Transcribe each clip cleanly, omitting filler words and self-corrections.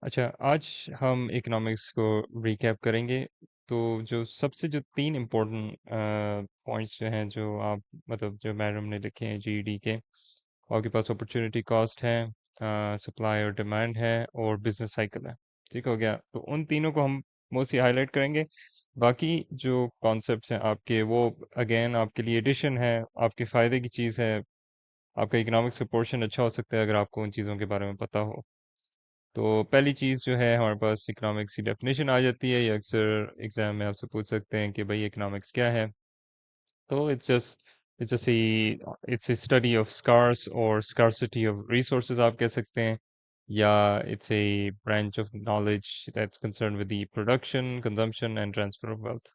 अच्छा, आज हम इकोनॉमिक्स को रिकैप करेंगे। तो जो सबसे जो 3 इम्पोर्टेंट पॉइंट्स जो हैं जो आप मतलब जो मैडम ने लिखे हैं जीईडी के, आपके पास अपॉर्चुनिटी कॉस्ट है, सप्लाई और डिमांड है और बिजनेस साइकिल है। ठीक हो गया? तो उन तीनों को हम मोस्टली हाईलाइट करेंगे। बाकी जो कॉन्सेप्ट्स हैं आपके वो अगेन आपके लिए एडिशन है, आपके फ़ायदे की चीज़ है। आपका इकोनॉमिक्स का पोर्शन अच्छा हो सकता है अगर आपको उन चीज़ों के बारे में पता हो। तो पहली चीज़ जो है हमारे पास इकोनॉमिक्स की डेफिनेशन आ जाती है। ये अक्सर एग्जाम में आपसे पूछ सकते हैं कि भाई इकोनॉमिक्स क्या है। तो it's a study of scarce और स्कार्सिटी ऑफ रिसोर्सेज आप कह सकते हैं, या it's a branch of knowledge that's concern with the production consumption and transfer of wealth.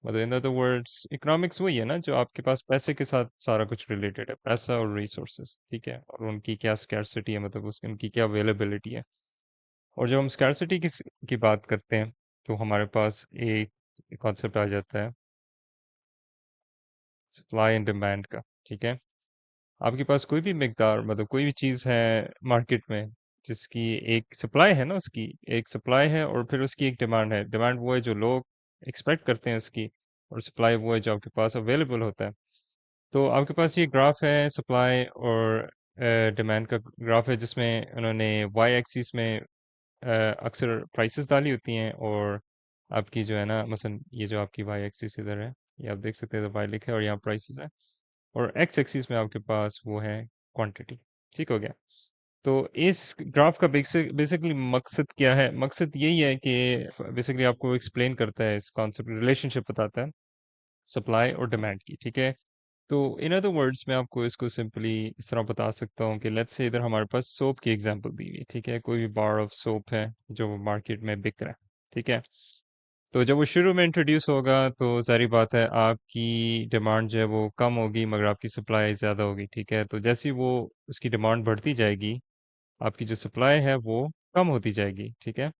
मतलब इन अदर वर्ड्स इकोनॉमिक्स वही है ना जो आपके पास पैसे के साथ सारा कुछ रिलेटेड है, पैसा और रिसोर्सेज। ठीक है, और उनकी क्या स्कैर्सिटी है, मतलब उनकी क्या अवेलेबिलिटी है। और जब हम स्कैरसिटी की बात करते हैं तो हमारे पास एक कॉन्सेप्ट आ जाता है सप्लाई एंड डिमांड का। ठीक है, आपके पास कोई भी मिकदार मतलब कोई भी चीज़ है मार्केट में जिसकी एक सप्लाई है ना, उसकी एक सप्लाई है और फिर उसकी एक डिमांड है। डिमांड वो है जो लोग एक्सपेक्ट करते हैं उसकी, और सप्लाई वो है जो आपके पास अवेलेबल होता है। तो आपके पास ये ग्राफ है सप्लाई और डिमांड का ग्राफ है, जिसमें उन्होंने वाई एक्सिस में अक्सर प्राइसेस डाली होती हैं, और आपकी जो है ना मसलन ये जो आपकी वाई एक्सिस इधर है, ये आप देख सकते हैं, तो वाई लिखा है और यहाँ प्राइसेस है, और एक्स एक्सिस में आपके पास वो है क्वांटिटी। ठीक हो गया? तो इस ग्राफ का बेसिकली मकसद क्या है? मकसद यही है कि बेसिकली आपको एक्सप्लेन करता है, इस कॉन्सेप्ट रिलेशनशिप बताता है सप्लाई और डिमांड की। ठीक है, तो इन अदर वर्ड्स मैं आपको इसको सिंपली इस तरह बता सकता हूँ कि लेट्स से इधर हमारे पास सोप की एग्जांपल दी हुई है। ठीक है, कोई भी बार ऑफ सोप है जो मार्केट में बिक रहा है। ठीक है, तो जब वो शुरू में इंट्रोड्यूस होगा तो जारी बात है आपकी डिमांड जो है वो कम होगी मगर आपकी सप्लाई ज़्यादा होगी। ठीक है, तो जैसे ही वो उसकी डिमांड बढ़ती जाएगी, आपकी जो सप्लाई है वो कम होती जाएगी। ठीक है,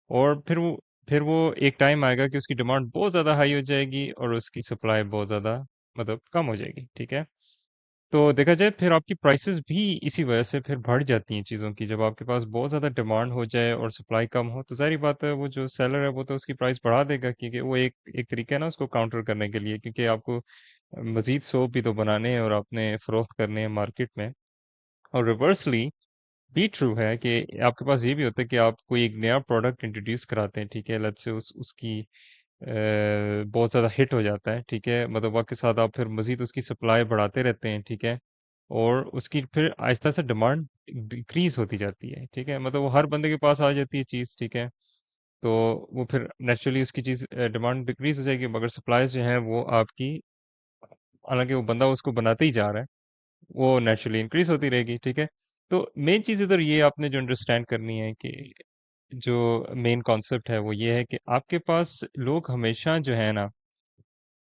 और फिर वो एक टाइम आएगा कि उसकी डिमांड बहुत ज़्यादा हाई हो जाएगी और उसकी सप्लाई बहुत ज़्यादा मतलब कम हो जाएगी। ठीक है, तो देखा जाए फिर आपकी प्राइसेस भी इसी वजह से फिर बढ़ जाती हैं चीज़ों की। जब आपके पास बहुत ज़्यादा डिमांड हो जाए और सप्लाई कम हो तो ज़ाहिर बात है वो जो सेलर है वो तो उसकी प्राइस बढ़ा देगा, क्योंकि वो एक एक तरीका है ना उसको काउंटर करने के लिए, क्योंकि आपको मजीद सोप भी तो बनाने हैं और आपने फरोख्त करने हैं मार्केट में। और रिवर्सली भी ट्रू है कि आपके पास ये भी होता है कि आप कोई एक नया प्रोडक्ट इंट्रोड्यूस कराते हैं। ठीक है, लेट्स से उसकी बहुत ज़्यादा हिट हो जाता है। ठीक है, मतलब वक्त के साथ आप फिर मज़ीद उसकी सप्लाई बढ़ाते रहते हैं। ठीक है, और उसकी फिर आहिस्ता से डिमांड डिक्रीज़ होती जाती है। ठीक है, मतलब वो हर बंदे के पास आ जाती है चीज़। ठीक है, तो वो फिर नेचुरली उसकी चीज़ डिमांड डिक्रीज़ हो जाएगी, मगर सप्लाईज़ जो हैं वो आपकी, हालाँकि वो बंदा उसको बनाते ही जा रहा है, वो नेचुरली इंक्रीज़ होती रहेगी। ठीक है, तो मेन चीज़ इधर ये आपने जो अंडरस्टैंड करनी है कि जो मेन कॉन्सेप्ट है वो ये है कि आपके पास लोग हमेशा जो है ना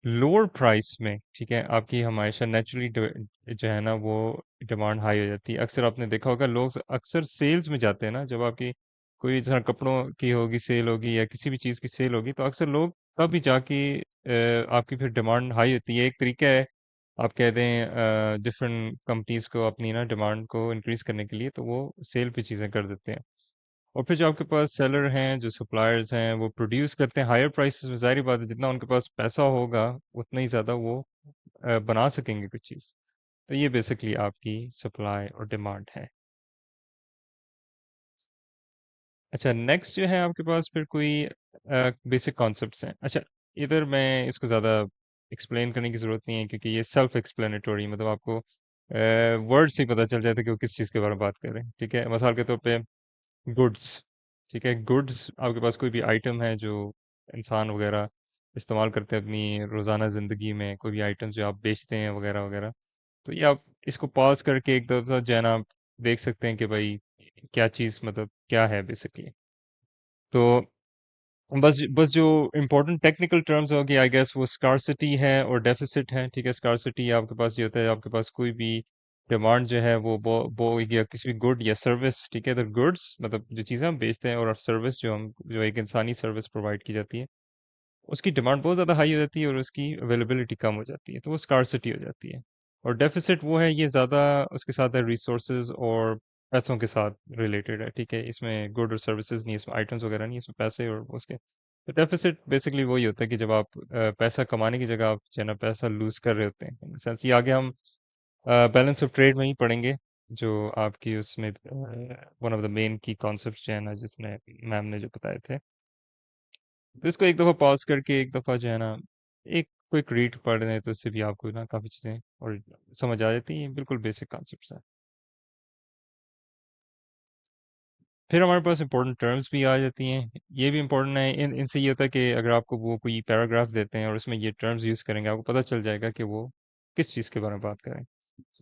लोअर प्राइस में, ठीक है, आपकी हमेशा नेचुरली जो है ना वो डिमांड हाई हो जाती है। अक्सर आपने देखा होगा लोग अक्सर सेल्स में जाते हैं ना, जब आपकी कोई जैसा कपड़ों की होगी सेल होगी या किसी भी चीज़ की सेल होगी, तो अक्सर लोग तभी जाके आपकी फिर डिमांड हाई होती है। एक तरीका है, आप कह दें डिफरेंट कंपनीज को अपनी ना डिमांड को इंक्रीज करने के लिए, तो वो सेल पे चीज़ें कर देते हैं। और फिर जो आपके पास सेलर हैं, जो सप्लायर्स हैं, वो प्रोड्यूस करते हैं हायर प्राइसेस में। ज़ाहिर बात है जितना उनके पास पैसा होगा उतना ही ज़्यादा वो बना सकेंगे कुछ चीज़। तो ये बेसिकली आपकी सप्लाई और डिमांड है। अच्छा, नेक्स्ट जो है आपके पास फिर कोई बेसिक कॉन्सेप्ट्स हैं। अच्छा, इधर मैं इसको ज़्यादा एक्सप्लेन करने की ज़रूरत नहीं है, क्योंकि ये सेल्फ एक्सप्लेनेटरी, मतलब आपको वर्ड से ही पता चल जाता है कि वो किस चीज़ के बारे में बात कर रहे हैं। ठीक है, मिसाल के तौर पे गुड्स। ठीक है, गुड्स आपके पास कोई भी आइटम है जो इंसान वगैरह इस्तेमाल करते हैं अपनी रोज़ाना ज़िंदगी में, कोई भी आइटम जो आप बेचते हैं वगैरह वगैरह। तो ये आप इसको पॉज करके एक दफ़ा जो है ना आप देख सकते हैं कि भाई क्या चीज़ मतलब क्या है बेसिकली। तो बस जो इम्पोर्टेंट टेक्निकल टर्म्स होगी आई गेस वो स्कार्सिटी है और डेफिसिट है। ठीक है, स्कार्सिटी आपके पास ये होता है आपके पास कोई भी डिमांड जो है वो या किसी भी गुड या सर्विस। ठीक है, तो गुड्स मतलब जो चीज़ें हम बेचते हैं, और सर्विस जो एक इंसानी सर्विस प्रोवाइड की जाती है, उसकी डिमांड बहुत ज़्यादा हाई हो जाती है और उसकी अवेलेबिलिटी कम हो जाती है, तो वो स्कार्सिटी हो जाती है। और डेफिसिट वो है, ये ज़्यादा उसके साथ है रिसोर्सेज और पैसों के साथ रिलेटेड है, ठीक है। इसमें गुड और सर्विसेज नहीं है, इसमें आइटम्स वगैरह नहीं है, इसमें पैसे और उसके तो डेफिसिट बेसिकली वही होता है कि जब आप पैसा कमाने की जगह आप जो है ना पैसा लूज कर रहे होते हैं इन सेंस। ये आगे हम बैलेंस ऑफ ट्रेड में ही पढ़ेंगे, जो आपकी उसमें वन ऑफ द मेन की कॉन्सेप्ट जो है ना, जिसने मैम ने जो बताए थे। तो इसको एक दफ़ा पॉज करके एक दफ़ा जो है ना एक क्विक रीड पढ़ रहे हैं तो इससे भी आपको ना काफ़ी चीज़ें और समझ आ जाती हैं, बिल्कुल बेसिक कॉन्सेप्ट्स हैं। फिर हमारे पास इंपॉर्टेंट टर्म्स भी आ जाती हैं। ये भी इंपॉर्टेंट है, इनसे ये होता है कि अगर आपको वो कोई पैराग्राफ देते हैं और उसमें ये टर्म्स यूज़ करेंगे, आपको पता चल जाएगा कि वो किस चीज़ के बारे में बात करें।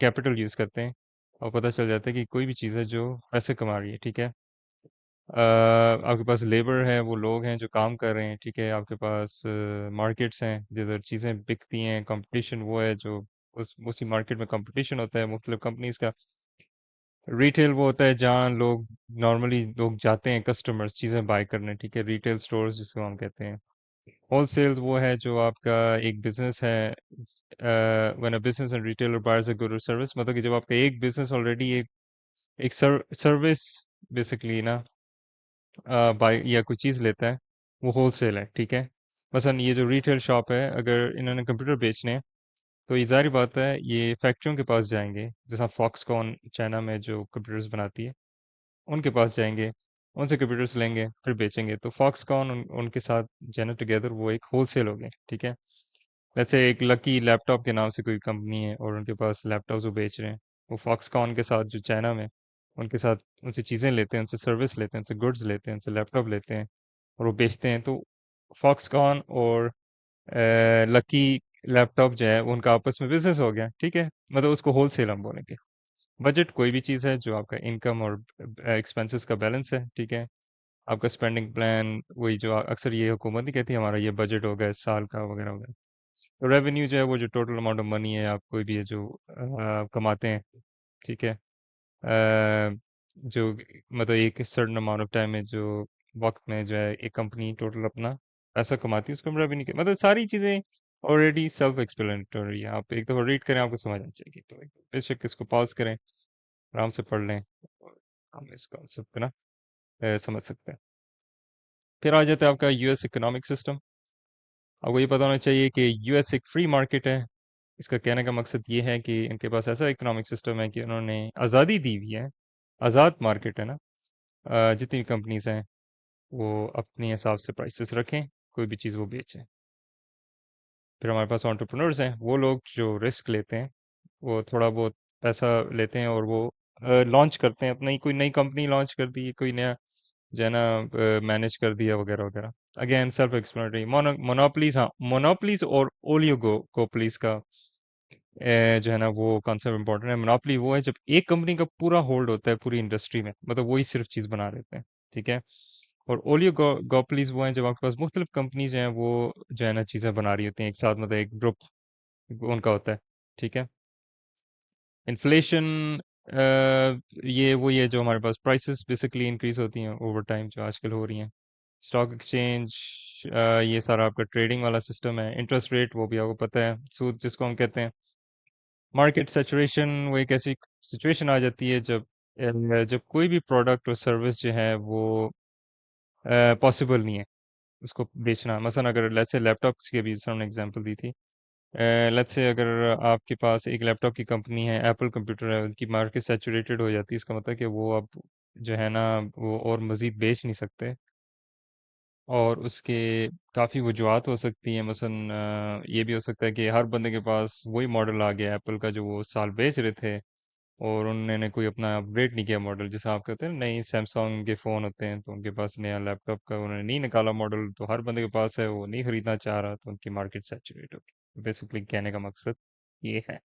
कैपिटल यूज़ करते हैं और पता चल जाता है कि कोई भी चीज़ है जो पैसे कमा रही है, ठीक है। आपके पास लेबर है, वो लोग हैं जो काम कर रहे हैं, ठीक है। आपके पास मार्केट्स हैं जिधर चीज़ें बिकती हैं, कंपटीशन वो है जो उस उसी मार्केट में कंपटीशन होता है मुख्तलिफ कंपनीज का। रिटेल वो होता है जहाँ नॉर्मली लोग जाते हैं, कस्टमर्स चीज़ें बाय करने, ठीक है। रिटेल स्टोर्स जिसको हम कहते हैं। होलसेल वो है जो आपका एक बिजनेस है। When a business and retailer buyers a good और सर्विस, मतलब कि जब आपका एक बिजनेस ऑलरेडी एक सर्विस बेसिकली ना बाय या कोई चीज़ लेता है, वो होलसेल है, ठीक है। मसलन ये जो रिटेल शॉप है, अगर इन्होंने कंप्यूटर बेचने हैं तो ये ज़ाहिर बात है ये फैक्ट्रियों के पास जाएंगे, जैसा फॉक्सकॉन चाइना में जो कंप्यूटर्स बनाती है उनके पास जाएंगे, उनसे कंप्यूटर्स लेंगे फिर बेचेंगे। तो फॉक्सकॉन उनके साथ जेनर टुगेदर वो एक होलसेल हो गए, ठीक है। वैसे एक लकी लैपटॉप के नाम से कोई कंपनी है और उनके पास लैपटॉप्स वो बेच रहे हैं, वो फॉक्सकॉन के साथ जो चाइना में उनके साथ उनसे चीज़ें लेते हैं, उनसे सर्विस लेते हैं, उनसे गुड्स लेते हैं, उनसे लैपटॉप लेते हैं और वो बेचते हैं। तो फॉक्सकॉन और लकी लैपटॉप जो है वो उनका आपस में बिजनेस हो गया, ठीक है। मतलब उसको होलसेल हम बोलेंगे। बजट कोई भी चीज़ है जो आपका इनकम और एक्सपेंसेस का बैलेंस है, ठीक है। आपका स्पेंडिंग प्लान वही जो अक्सर ये हुकूमत ही कहती है हमारा ये बजट होगा इस साल का वगैरह वगैरह। तो रेवेन्यू जो है वो जो टोटल अमाउंट ऑफ मनी है आप कोई भी है जो कमाते हैं, ठीक है। जो मतलब एक सर्टेन अमाउंट ऑफ टाइम में जो वक्त में जो है एक कंपनी टोटल अपना पैसा कमाती है उसको हम रेवेन्यू के मतलब सारी चीज़ें ऑलरेडी सेल्फ एक्सप्लेनेटरी है। आप एक दफ़ा रीड करें आपको समझ आ जाएगी। तो बेशक इसको पॉज करें, आराम से पढ़ लें और हम इस कॉन्सेप्ट को ना समझ सकते हैं। फिर आ जाता है आपका यूएस इकोनॉमिक सिस्टम। आपको ये पता होना चाहिए कि यूएस एक फ्री मार्केट है। इसका कहने का मकसद ये है कि इनके पास ऐसा इकोनॉमिक सिस्टम है कि उन्होंने आज़ादी दी हुई है। आज़ाद मार्केट है ना। जितनी भी कंपनीज हैं वो अपने हिसाब से प्राइसेस रखें, कोई भी चीज़ वो बेचें। फिर हमारे पास एंटरप्रेन्योर्स हैं, वो लोग जो रिस्क लेते हैं, वो थोड़ा बहुत पैसा लेते हैं और वो लॉन्च करते हैं अपनी कोई नई कंपनी लॉन्च कर दी, कोई नया जो है ना मैनेज कर दिया वगैरह वगैरह। Again self explanatory. मोनोपलीज, हाँ मोनोपलीज और ओलियोगोपोलीज का जो है ना वो कॉन्सेप्ट इंपॉर्टेंट है। मोनोपोली वो है जब एक कंपनी का पूरा होल्ड होता है पूरी इंडस्ट्री में, मतलब वही सिर्फ चीज़ बना देते हैं, ठीक है। और ओलियोगोपोलीज वो हैं जब आपके पास मुख्तलिफ कंपनीज हैं वो जो है ना चीज़ें बना रही होती हैं एक साथ, मतलब एक ग्रुप उनका होता है, ठीक है। इन्फ्लेशन ये वो ये जो हमारे पास प्राइसेस बेसिकली इंक्रीज होती हैं ओवर टाइम जो आजकल हो रही हैं। स्टॉक एक्सचेंज, ये सारा आपका ट्रेडिंग वाला सिस्टम है। इंटरेस्ट रेट वो भी आपको पता है, सूद जिसको हम कहते हैं। मार्केट सैचुरेशन वो एक ऐसी सिचुएशन आ जाती है जब जब कोई भी प्रोडक्ट और सर्विस जो है वो पॉसिबल नहीं है उसको बेचना। मसलन अगर लेट्स से लैपटॉप्स की भी हमने एग्जांपल दी थी। लेट्स से अगर आपके पास एक लैपटॉप की कंपनी है, एप्पल कंप्यूटर है, उनकी मार्केट सैचुरेटेड हो जाती है, इसका मतलब कि वो अब जो है ना वो और मज़ीद बेच नहीं सकते। और उसके काफ़ी वजूहत हो सकती हैं। मसलन ये भी हो सकता है कि हर बंदे के पास वही मॉडल आ गया एप्पल का जो वो उस साल बेच रहे थे और उन्होंने कोई अपना अपग्रेड नहीं किया मॉडल। जैसे आप कहते हैं नई सैमसंग के फ़ोन होते हैं तो उनके पास नया लैपटॉप का उन्होंने नहीं निकाला मॉडल, तो हर बंदे के पास है, वो नहीं खरीदना चाह रहा, तो उनकी मार्केट सैचुरेट होगी। बेसिकली कहने का मकसद ये है।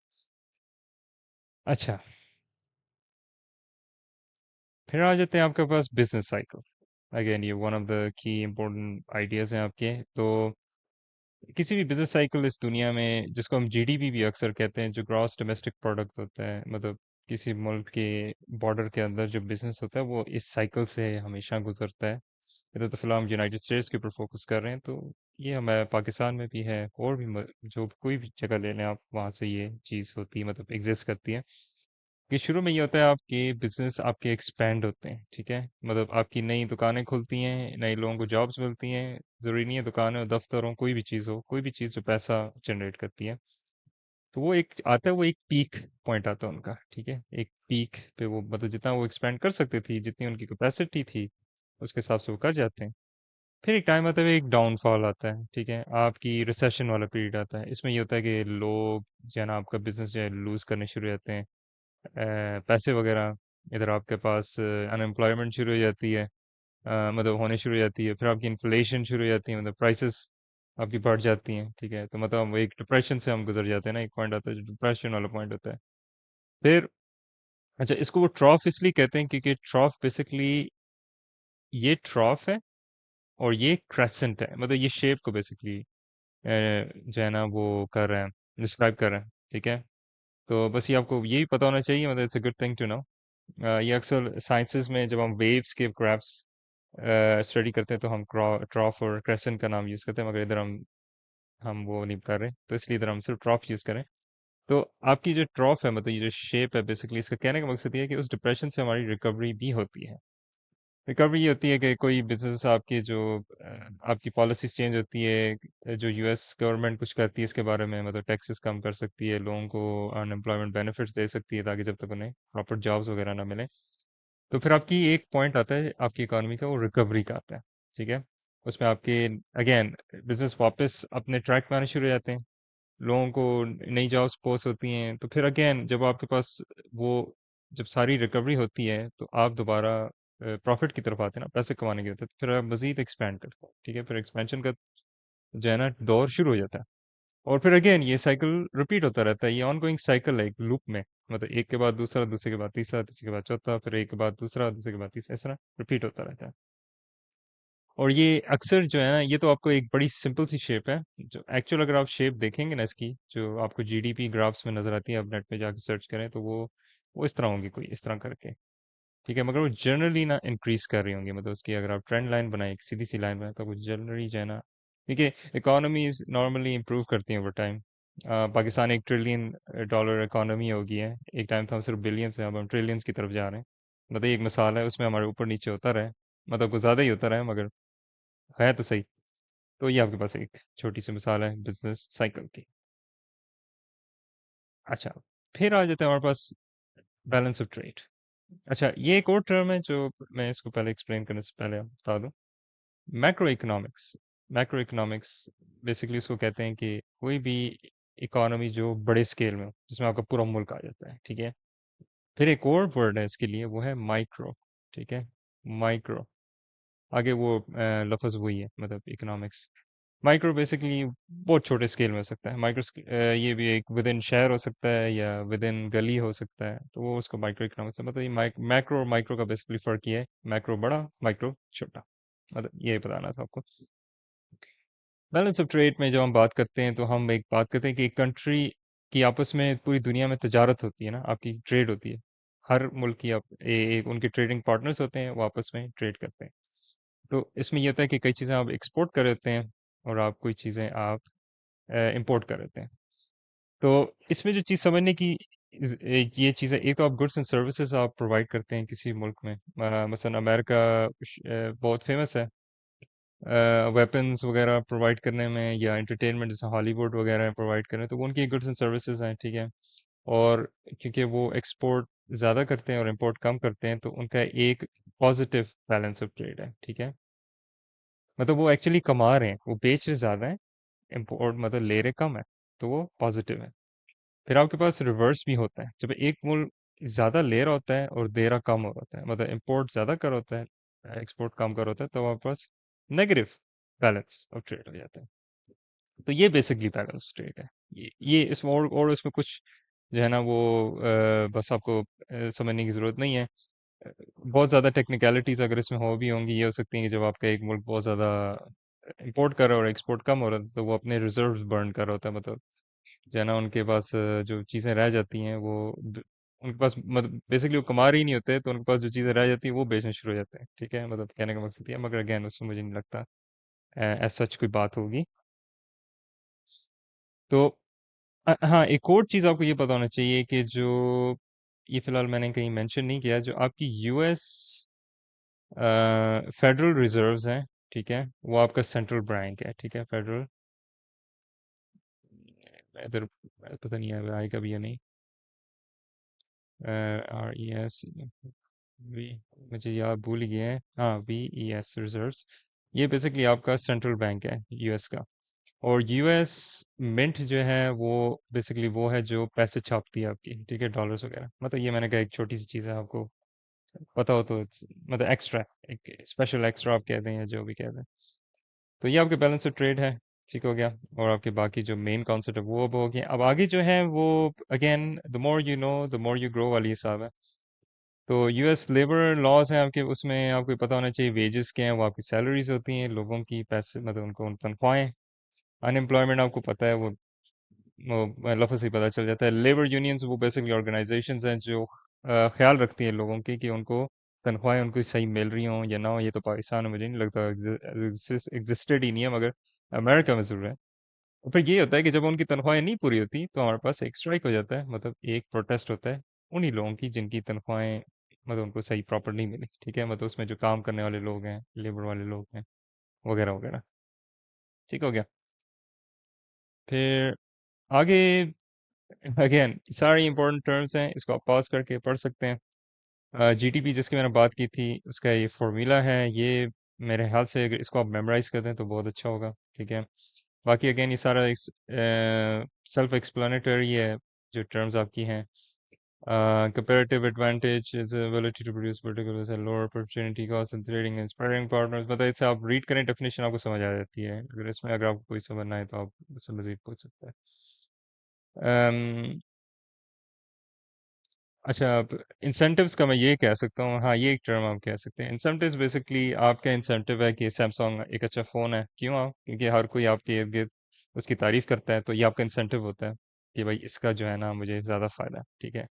अच्छा, फिर आ जाते हैं आपके पास बिजनेस साइकिल। अगेन ये one of the key important ideas हैं आपके। तो किसी भी बिजनेस साइकिल इस दुनिया में जिसको हम जीडीपी भी अक्सर कहते हैं, जो ग्रॉस डोमेस्टिक प्रोडक्ट होता है, मतलब किसी मुल्क के बॉर्डर के अंदर जो बिजनेस होता है वो इस साइकिल से हमेशा गुजरता है। इधर तो फिलहाल हम यूनाइटेड स्टेट्स के ऊपर फोकस कर रहे हैं, तो ये हमारे पाकिस्तान में भी है और भी जो कोई भी जगह ले लें आप वहाँ से ये चीज़ होती है, मतलब एग्जिस्ट करती है। कि शुरू में ये होता है आपके बिजनेस आपके एक्सपेंड होते हैं, ठीक है। मतलब आपकी नई दुकानें खुलती हैं, नए लोगों को जॉब्स मिलती हैं। जरूरी नहीं है दुकान हो, दफ्तर हो, कोई भी चीज़ हो, कोई भी चीज़ जो पैसा जनरेट करती है। तो वो एक आता है, वो एक पीक पॉइंट आता है उनका, ठीक है। एक पीक पे वो मतलब जितना वो एक्सपेंड कर सकते थे, जितनी उनकी कैपेसिटी थी, उसके हिसाब से वो कर जाते हैं। फिर एक टाइम आता है, एक डाउनफॉल आता है, ठीक है। आपकी रिसेशन वाला पीरियड आता है। इसमें ये होता है कि लोग जो है ना आपका बिजनेस जो है लूज करने शुरू हो जाते हैं, पैसे वगैरह। इधर आपके पास अनएम्प्लॉयमेंट शुरू हो जाती है, मतलब होने शुरू हो जाती है। फिर आपकी इन्फ्लेशन शुरू हो जाती है, मतलब प्राइसेस आपकी बढ़ जाती हैं, ठीक है। तो मतलब वो एक डिप्रेशन से हम गुजर जाते हैं ना, एक पॉइंट आता है जो डिप्रेशन वाला पॉइंट होता है। फिर अच्छा, इसको वो ट्रॉफ इसलिए कहते हैं क्योंकि ट्रॉफ बेसिकली ये ट्रॉफ है और ये क्रेसेंट है, मतलब ये शेप को बेसिकली जो है ना वो कर रहे हैं, डिस्क्राइब कर रहे हैं, ठीक है। तो बस ये आपको यही पता होना चाहिए, मतलब it's a good thing to know. ये अक्सर साइंसेस में जब हम वेव्स के ग्राफ्स स्टडी करते हैं तो हम ट्रॉफ और क्रेसेंट का नाम यूज़ करते हैं, मगर इधर हम वो नहीं कर रहे, तो इसलिए इधर हम सिर्फ ट्रॉफ यूज़ करें। तो आपकी जो ट्रॉफ है, मतलब ये जो शेप है, बेसिकली इसका कहने का मकसद ये है कि उस डिप्रेशन से हमारी रिकवरी भी होती है। रिकवरी ये होती है कि कोई बिजनेस आपकी जो आपकी पॉलिसीज चेंज होती है, जो यूएस गवर्नमेंट कुछ करती है इसके बारे में, मतलब टैक्सेस कम कर सकती है, लोगों को अनएम्प्लॉयमेंट बेनिफिट्स दे सकती है ताकि जब तक उन्हें प्रॉपर जॉब्स वगैरह ना मिले। तो फिर आपकी एक पॉइंट आता है आपकी इकोनॉमी का, वो रिकवरी का आता है, ठीक है। उसमें आपके अगेन बिजनेस वापस अपने ट्रैक में आने शुरू हो जाते हैं, लोगों को नई जॉब्स पोस्ट होती हैं। तो फिर अगेन जब आपके पास वो जब सारी रिकवरी होती है तो आप दोबारा प्रॉफिट की तरफ आते हैं ना, पैसे कमाने के होते हैं, तो फिर आप मजीद एक्सपेंड करते हैं, ठीक है। फिर एक्सपेंशन का जो है ना दौर शुरू हो जाता है। और फिर अगेन ये साइकिल रिपीट होता रहता है, ये ऑन गोइंग साइकिल है, एक लूप में। मतलब एक के बाद दूसरा, दूसरे के बाद तीसरा, तीसरे के बाद चौथा, फिर एक के बाद दूसरा, दूसरे के बाद तीसरा, ऐसा रिपीट होता रहता है। और ये अक्सर जो है ना, ये तो आपको एक बड़ी सिंपल सी शेप है, जो एक्चुअल अगर आप शेप देखेंगे ना इसकी, जो आपको जीडीपी ग्राफ्स में नजर आती है, आप नेट पे जाकर सर्च करें तो वो इस तरह होंगी, कोई इस तरह करके, ठीक है। मगर वो जनरली ना इंक्रीज कर रही होंगी, मतलब उसकी अगर आप ट्रेंड लाइन बनाए, एक सीधी सी लाइन बनाए, तो वो जनरली जो है ना, देखिए इकोनॉमीज नॉर्मली इंप्रूव करती हैं over time. Pakistan $1 trillion economy हो गई है, एक टाइम था हम सिर्फ बिलियंस है, अब हम ट्रिलियंस की तरफ जा रहे हैं। मतलब ये एक मिसाल है, उसमें हमारे ऊपर नीचे होता रहे, मतलब कुछ ज़्यादा ही होता रहे, मगर है तो सही। तो ये आपके पास एक छोटी सी मिसाल है बिजनेस साइकिल की। अच्छा, फिर आ जाते हैं हमारे पास बैलेंस ऑफ ट्रेड। अच्छा, ये एक और टर्म है जो मैं इसको पहले एक्सप्लेन करने से पहले आप बता दूं। Macro economics. Macro economics basically इसको कहते हैं कि कोई भी इकोनॉमी जो बड़े स्केल में हो, जिसमें आपका पूरा मुल्क आ जाता है, ठीक है। फिर एक और वर्ड है इसके लिए, वो है माइक्रो, ठीक है। माइक्रो, आगे वो लफ्ज़ वही है, मतलब इकोनॉमिक्स। माइक्रो बेसिकली बहुत छोटे स्केल में हो सकता है। ये भी एक विद इन शहर हो सकता है या विद इन गली हो सकता है, तो वो उसको माइक्रो इकोनॉमिक्स है। मतलब ये मैक्रो और माइक्रो का बेसिकली फर्क ये है, मैक्रो बड़ा, माइक्रो छोटा, मतलब ये बताना था आपको। बैलेंस ऑफ ट्रेड में जब हम बात करते हैं तो हम एक बात करते हैं कि एक कंट्री की आपस में पूरी दुनिया में तजारत होती है ना, आपकी ट्रेड होती है। हर मुल्क की एक उनके ट्रेडिंग पार्टनर्स होते हैं, वो आपस में ट्रेड करते हैं। तो इसमें ये होता है कि कई चीज़ें आप एक्सपोर्ट कर देते हैं और आप कोई चीज़ें आप इंपोर्ट कर देते हैं। तो इसमें जो चीज़ समझने की ये चीज़ है, एक तो आप गुड्स एंड सर्विसेज आप प्रोवाइड करते हैं किसी मुल्क में। मसलन अमेरिका बहुत फेमस है वेपन्स वगैरह प्रोवाइड करने में, या एंटरटेनमेंट जैसे हॉलीवुड वगैरह प्रोवाइड करें, तो वो उनकी गुड्स एंड सर्विसेज हैं, ठीक है। और क्योंकि वो एक्सपोर्ट ज़्यादा करते हैं और इंपोर्ट कम करते हैं, तो उनका एक पॉजिटिव बैलेंस ऑफ ट्रेड है, ठीक है। मतलब वो एक्चुअली कमा रहे हैं, वो बेच रहे ज़्यादा है, इंपोर्ट मतलब ले रहे कम है, तो वो पॉजिटिव है। फिर आपके पास रिवर्स भी होता है, जब एक मुल्क ज़्यादा ले रहा होता है और दे रहा कम हो रहा होता है, मतलब इंपोर्ट ज़्यादा कर होता है, एक्सपोर्ट कम कर होता है, तो आपके पास नेगेटिव बैलेंस ऑफ ट्रेड हो जाता है। तो ये बेसिकली बैलेंस ट्रेड है। ये इसमें और इसमें कुछ जो है ना वो बस आपको समझने की ज़रूरत नहीं है। बहुत ज़्यादा टेक्निकलिटीज़ अगर इसमें हो भी होंगी, ये हो सकती हैं कि जब आपका एक मुल्क बहुत ज़्यादा इंपोर्ट कर रहा है और एक्सपोर्ट कम हो रहा है, तो वो अपने रिजर्व्स बर्न कर रहा होता है, मतलब जो है ना उनके पास जो चीज़ें रह जाती हैं उनके पास, मतलब बेसिकली वो कमा रही नहीं होते, तो उनके पास जो चीज़ें रह जाती हैं वो बेचने शुरू हो जाते हैं, ठीक है। मतलब कहने का मकसद ये है, मगर अगेन उसमें मुझे नहीं लगता एज सच कोई बात होगी। तो हाँ, एक और चीज़ आपको ये पता होना चाहिए कि जो ये फिलहाल मैंने कहीं मेंशन नहीं किया, जो आपकी यूएस फेडरल रिजर्व्स हैं, ठीक है, वो आपका सेंट्रल बैंक है, ठीक है, फेडरल, इधर पता नहीं है आएगा भी या नहीं, RES, वी, मुझे याद भूल ही गया है, हाँ, VES रिजर्व्स, ये बेसिकली आपका सेंट्रल बैंक है यूएस का। और यूएस मिंट जो है वो बेसिकली वो है जो पैसे छापती है आपकी, ठीक है, डॉलर्स वगैरह, मतलब ये मैंने कहा एक छोटी सी चीज़ है, आपको पता हो तो मतलब एक्स्ट्रा, एक स्पेशल एक्स्ट्रा आप कहते हैं या जो भी कहते हैं। तो ये आपके बैलेंस ऑफ ट्रेड है, ठीक हो गया। और आपके बाकी जो मेन कॉन्सेप्ट है वो अब हो गया। अब आगे जो है वो again the more you know the more you grow वाली हिसाब है। तो यूएस लेबर लॉज हैं आपके, उसमें आपको पता होना चाहिए वेजेस क्या हैं, वो आपकी सैलरीज होती हैं, लोगों की पैसे मतलब उनको तनख्वाहें। अनएम्प्लॉयमेंट आपको पता है, वो लफ्ज़ से ही पता चल जाता है। लेबर यूनियंस वो बेसिकली ऑर्गेनाइजेशंस हैं जो ख्याल रखती हैं लोगों की कि उनको तनख्वाहें उनको सही मिल रही हों या ना हो। ये तो पाकिस्तान में मुझे नहीं लगता एग्जिस्टेड ही नहीं है, मगर अमेरिका में ज़रूर है। और फिर ये होता है कि जब उनकी तनख्वाहें नहीं पूरी होती तो हमारे पास एक स्ट्राइक हो जाता है, मतलब एक प्रोटेस्ट होता है उन्हीं लोगों की जिनकी तनख्वाहें मतलब उनको सही प्रॉपर नहीं मिली, ठीक है, मतलब उसमें जो काम करने वाले लोग हैं, लेबर वाले लोग हैं, वगैरह वगैरह। ठीक हो गया। फिर आगे अगेन सारे इंपॉर्टेंट टर्म्स हैं, इसको आप पॉज करके पढ़ सकते हैं। जीडीपी जिसकी मैंने बात की थी उसका ये फॉर्मूला है, ये मेरे ख्याल से अगर इसको आप मेमोराइज कर दें तो बहुत अच्छा होगा, ठीक है। बाकी अगेन ये सारा एक सेल्फ एक्सप्लेनेटरी है जो टर्म्स आपकी हैं। Comparative advantage is ability to produce particular से lower opportunity cost in trading and aspiring partners, मतलब इससे आप रीड करें डेफिनेशन आपको समझ आ जाती है। अगर इसमें अगर आपको कोई समझना है तो आप उससे मजीद पूछ सकते हैं। अच्छा, अब इंसेंटिव्स का मैं ये कह सकता हूँ, हाँ, ये एक टर्म आप कह सकते हैं। इंसेंटिव्स बेसिकली आपका इंसेंटिव है कि सैमसंग एक अच्छा फ़ोन है, क्यों आप, क्योंकि हर कोई आपके इर्द गिर्द उसकी तारीफ करता है, तो ये आपका इंसेंटिव होता है कि भाई इसका जो है ना मुझे ज़्यादा फ़ायदा है, ठीक है।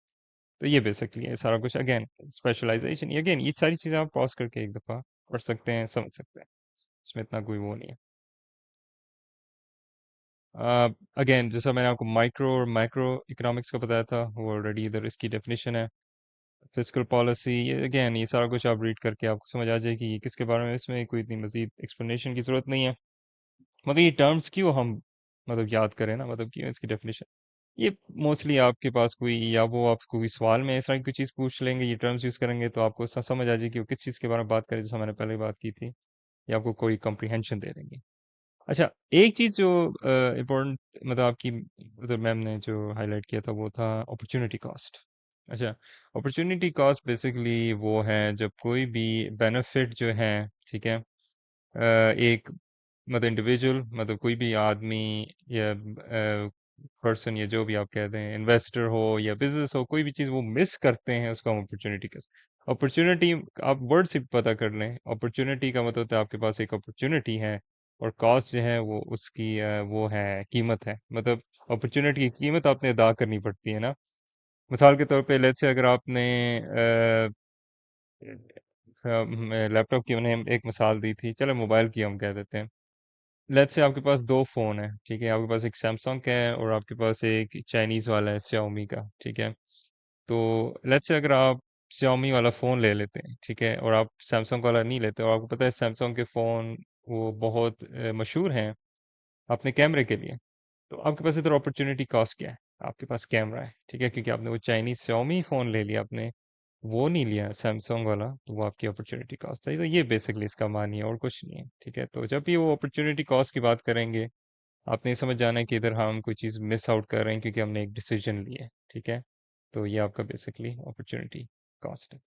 तो ये बेसिकली है सारा कुछ। अगेन स्पेशलाइजेशन, अगेन ये सारी चीज़ें आप पॉज करके एक दफ़ा पढ़ सकते हैं, समझ सकते हैं, इसमें इतना कोई वो नहीं है। अगेन जैसा मैंने आपको माइक्रो और माइक्रो इकोनॉमिक्स का बताया था, वो ऑलरेडी इधर इसकी डेफिनेशन है। फिस्कल पॉलिसी, ये अगेन ये सारा कुछ आप रीड करके आपको समझ आ जाएगी ये किसके बारे में, इसमें कोई इतनी मजीद एक्सप्लेनेशन की ज़रूरत नहीं है। मतलब ये टर्म्स क्यों हम मतलब याद करें ना, मतलब क्यों इसकी डेफिनेशन, ये मोस्टली आपके पास कोई या वो आपको कोई सवाल में इस तरह की कोई चीज़ पूछ लेंगे, ये टर्म्स यूज़ करेंगे तो आपको समझ आ जाएगी कि वो किस चीज़ के बारे में बात करें, जैसा मैंने पहले बात की थी, या आपको कोई कॉम्प्रिहेंशन दे देंगे। अच्छा, एक चीज़ जो इम्पोर्टेंट मतलब आपकी मतलब मैम ने जो हाईलाइट किया था वो था अपॉर्चुनिटी कॉस्ट। अच्छा, अपॉर्चुनिटी कॉस्ट बेसिकली वो है जब कोई भी बेनिफिट जो है, ठीक है, एक मतलब इंडिविजुअल मतलब कोई भी आदमी या पर्सन या जो भी आप कहते हैं, इन्वेस्टर हो या बिजनेस हो, कोई भी चीज़ वो मिस करते हैं उसको हम अपॉर्चुनिटी कॉस्ट। अपॉर्चुनिटी आप वर्ड से पता कर लें, अपॉर्चुनिटी का मतलब होता है आपके पास एक अपॉर्चुनिटी है, और कॉस्ट जो है वो उसकी वो है कीमत है, मतलब अपॉर्चुनिटी की कीमत आपने अदा करनी पड़ती है ना। मिसाल के तौर पे लेट्स से अगर आपने लैपटॉप की उन्हें एक मिसाल दी थी, चलो मोबाइल की हम कह देते हैं। लेट्स से आपके पास दो फ़ोन है, ठीक है, आपके पास एक सैमसंग का है और आपके पास एक चाइनीज़ वाला है Xiaomi का, ठीक है। तो लेट्स से अगर आप Xiaomi वाला फ़ोन ले लेते हैं, ठीक है, और आप सैमसंग वाला नहीं लेते, और आपको पता है सैमसंग के फ़ोन वो बहुत मशहूर हैं अपने कैमरे के लिए, तो आपके पास इधर अपॉर्चुनिटी कॉस्ट क्या है? आपके पास कैमरा है, ठीक है, क्योंकि आपने वो चाइनीज़ Xiaomi फ़ोन ले लिया आपने, वो नहीं लिया सैमसंग वाला, तो वो आपकी अपॉर्चुनिटी कॉस्ट है। तो ये बेसिकली इसका मानी है और कुछ नहीं है, ठीक है। तो जब भी वो अपॉर्चुनिटी कॉस्ट की बात करेंगे, आपने ये समझ जाना है कि इधर हम कोई चीज़ मिस आउट कर रहे हैं क्योंकि हमने एक डिसीजन लिया है, ठीक है। तो ये आपका बेसिकली अपॉर्चुनिटी कॉस्ट है।